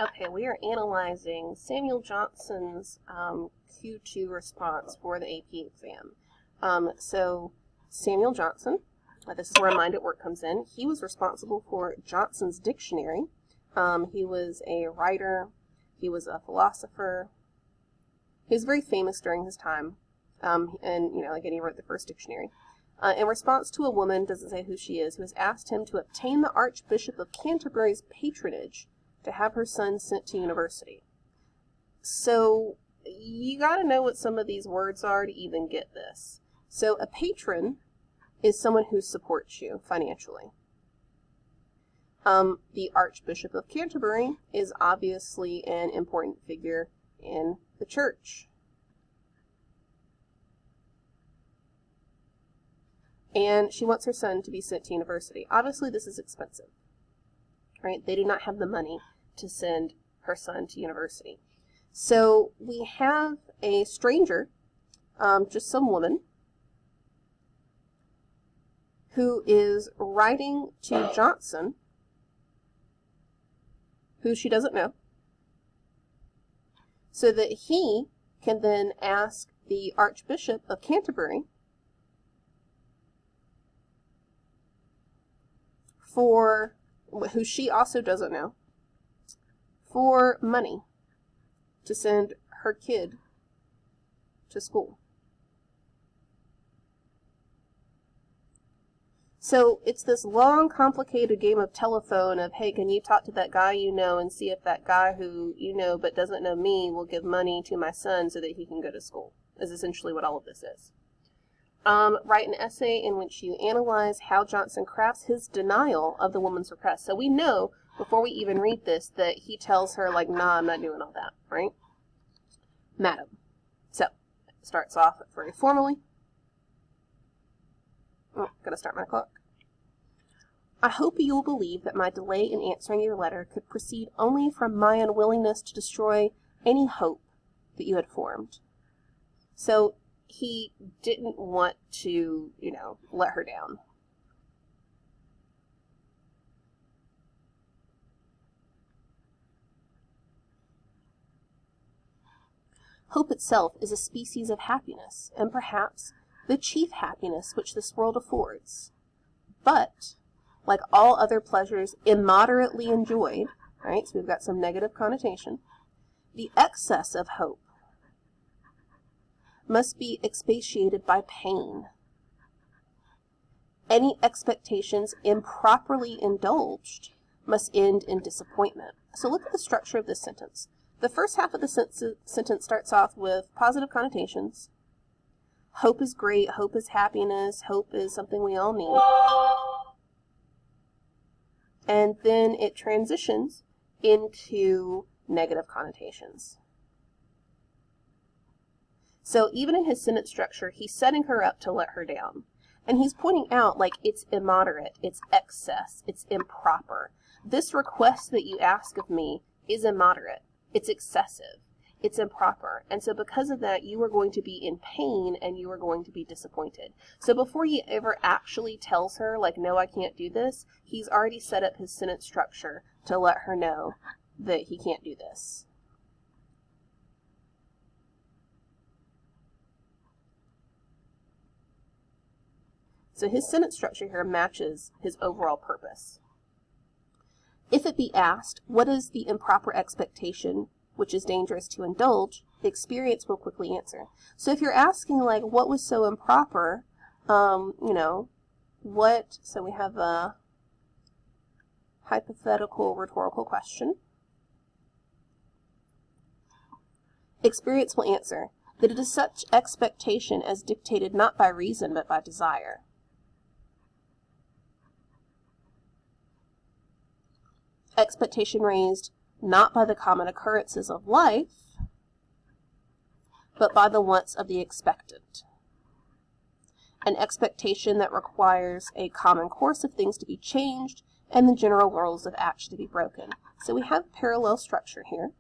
Okay, we are analyzing Samuel Johnson's Q2 response for the AP exam. So Samuel Johnson, this is where Mind at Work comes in. He was responsible for Johnson's Dictionary. He was a writer. He was a philosopher. He was very famous during his time. And, again, he wrote the first dictionary. In response to a woman, doesn't say who she is, who has asked him to obtain the Archbishop of Canterbury's patronage to have her son sent to university. So you got to know what some of these words are to even get this. So a patron is someone who supports you financially. The Archbishop of Canterbury is obviously an important figure in the church. And she wants her son to be sent to university. Obviously, this is expensive, right? They do not have the money to send her son to university. So we have a stranger, just some woman, who is writing to Johnson, who she doesn't know, so that he can then ask the Archbishop of Canterbury for, who she also doesn't know, for money to send her kid to school. So it's this long, complicated game of telephone of, hey, can you talk to that guy you know and see if that guy who you know but doesn't know me will give money to my son so that he can go to school, is essentially what all of this is. Write an essay in which you analyze how Johnson crafts his denial of the woman's request. So we know, before we even read this, that he tells her, like, nah, I'm not doing all that, right? Madam. So, it starts off very formally. Gotta start my clock. I hope you will believe that my delay in answering your letter could proceed only from my unwillingness to destroy any hope that you had formed. So, he didn't want to, let her down. Hope itself is a species of happiness, and perhaps the chief happiness which this world affords. But, like all other pleasures immoderately enjoyed, right, so we've got some negative connotation, the excess of hope must be expiated by pain. Any expectations improperly indulged must end in disappointment. So look at the structure of this sentence. The first half of the sentence starts off with positive connotations. Hope is great, hope is happiness, hope is something we all need. And then it transitions into negative connotations. So even in his sentence structure, he's setting her up to let her down. And he's pointing out, like, it's immoderate, it's excess, it's improper. This request that you ask of me is immoderate, it's excessive, it's improper. And so because of that, you are going to be in pain and you are going to be disappointed. So before he ever actually tells her, like, no, I can't do this, he's already set up his sentence structure to let her know that he can't do this. So his sentence structure here matches his overall purpose. If it be asked, what is the improper expectation which is dangerous to indulge, the experience will quickly answer. So if you're asking, like, what was so improper, so we have a hypothetical rhetorical question. Experience will answer that it is such expectation as dictated not by reason but by desire. Expectation raised not by the common occurrences of life, but by the wants of the expectant. An expectation that requires a common course of things to be changed and the general rules of action to be broken. So we have parallel structure here.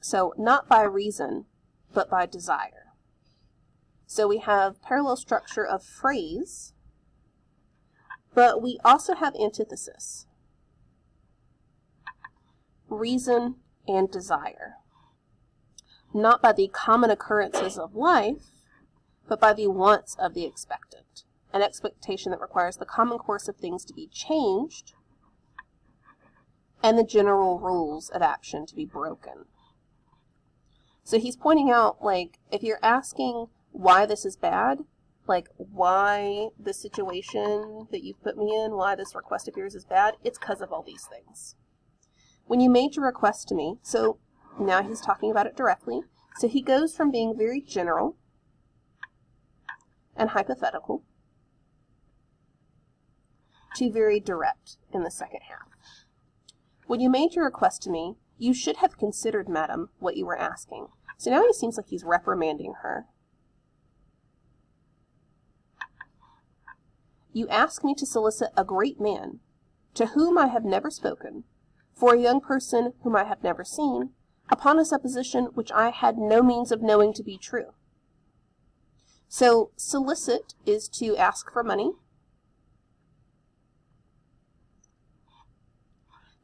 So not by reason, but by desire. So we have parallel structure of phrase, But we also have antithesis. Reason and desire. Not by the common occurrences of life, but by the wants of the expectant. An expectation that requires the common course of things to be changed and the general rules of action to be broken. So he's pointing out, like, if you're asking why this is bad, like, why the situation that you've put me in, why this request of yours is bad, it's because of all these things. When you made your request to me, so now he's talking about it directly, so he goes from being very general and hypothetical to very direct in the second half. When you made your request to me, you should have considered, madam, what you were asking. So now he seems like he's reprimanding her. You ask me to solicit a great man, to whom I have never spoken, for a young person whom I have never seen, upon a supposition which I had no means of knowing to be true. So solicit is to ask for money.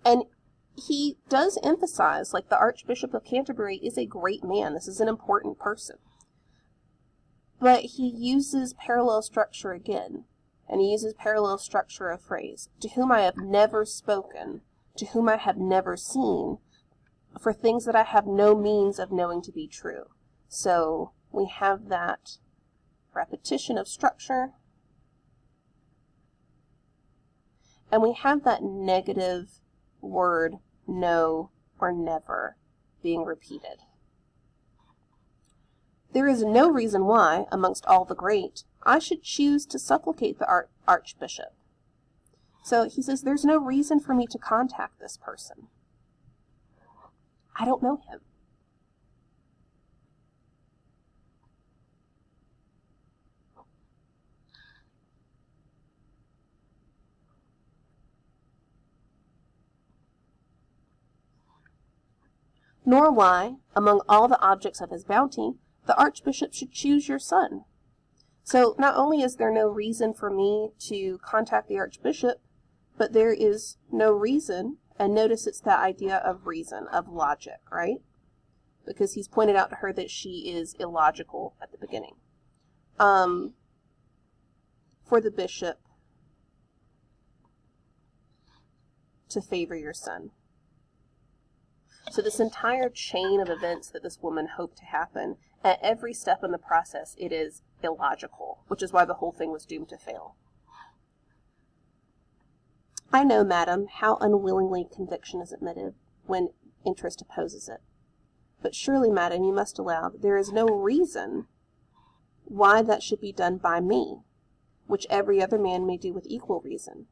And he does emphasize, like, the Archbishop of Canterbury is a great man. This is an important person. But he uses parallel structure again. And he uses parallel structure of phrase. To whom I have never spoken, to whom I have never seen, for things that I have no means of knowing to be true. So we have that repetition of structure. And we have that negative word, no or never, being repeated. There is no reason why, amongst all the great, I should choose to supplicate the Archbishop. So he says, there's no reason for me to contact this person. I don't know him. Nor why, among all the objects of his bounty, the Archbishop should choose your son. So not only is there no reason for me to contact the Archbishop, but there is no reason, and notice it's that idea of reason, of logic, right? Because he's pointed out to her that she is illogical at the beginning. For the bishop to favor your son. So this entire chain of events that this woman hoped to happen, at every step in the process, it is illogical, which is why the whole thing was doomed to fail. I know, madam, how unwillingly conviction is admitted when interest opposes it. But surely, madam, you must allow that there is no reason why that should be done by me, which every other man may do with equal reason,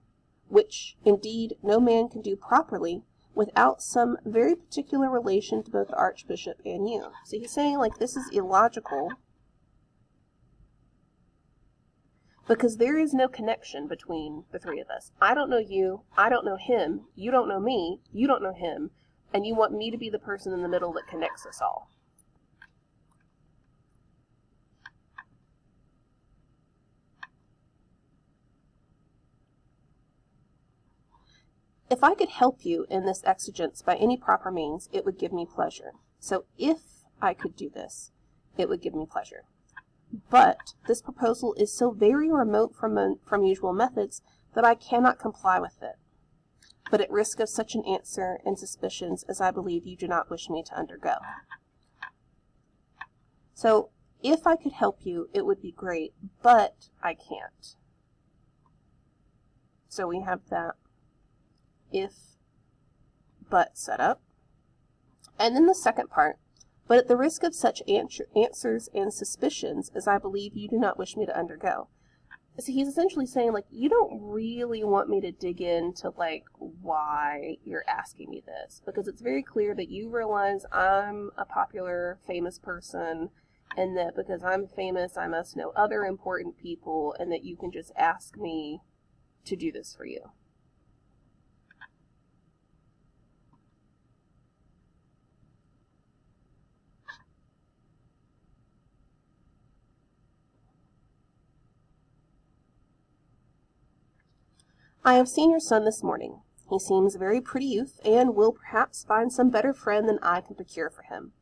which, indeed, no man can do properly without some very particular relation to both the Archbishop and you. So he's saying, like, this is illogical because there is no connection between the three of us. I don't know you, I don't know him, you don't know me, you don't know him, and you want me to be the person in the middle that connects us all. If I could help you in this exigence by any proper means, it would give me pleasure. So if I could do this, it would give me pleasure. But this proposal is so very remote from usual methods that I cannot comply with it, but at risk of such an answer and suspicions as I believe you do not wish me to undergo. So if I could help you, it would be great, but I can't. So we have that if, but set up. And then the second part, but at the risk of such answers and suspicions as I believe you do not wish me to undergo. So he's essentially saying, like, you don't really want me to dig into, like, why you're asking me this. Because it's very clear that you realize I'm a popular, famous person, and that because I'm famous, I must know other important people, and that you can just ask me to do this for you. I have seen your son this morning. He seems a very pretty youth, and will perhaps find some better friend than I can procure for him.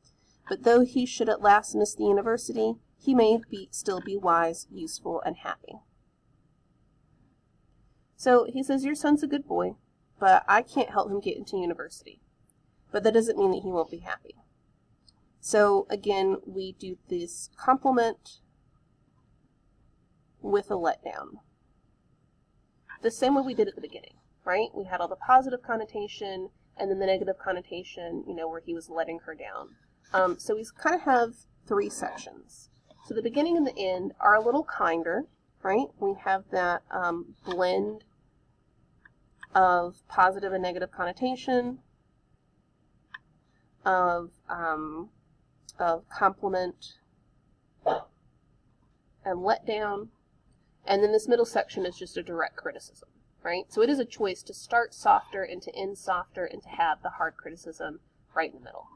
But though he should at last miss the university, he may still be wise, useful, and happy. So he says, your son's a good boy, but I can't help him get into university. But that doesn't mean that he won't be happy. So again, we do this compliment with a letdown. The same way we did at the beginning, right? We had all the positive connotation and then the negative connotation, where he was letting her down. So we kind of have three sections. So the beginning and the end are a little kinder, right? We have that blend of positive and negative connotation, of compliment and letdown, and then this middle section is just a direct criticism, right? So it is a choice to start softer and to end softer and to have the hard criticism right in the middle.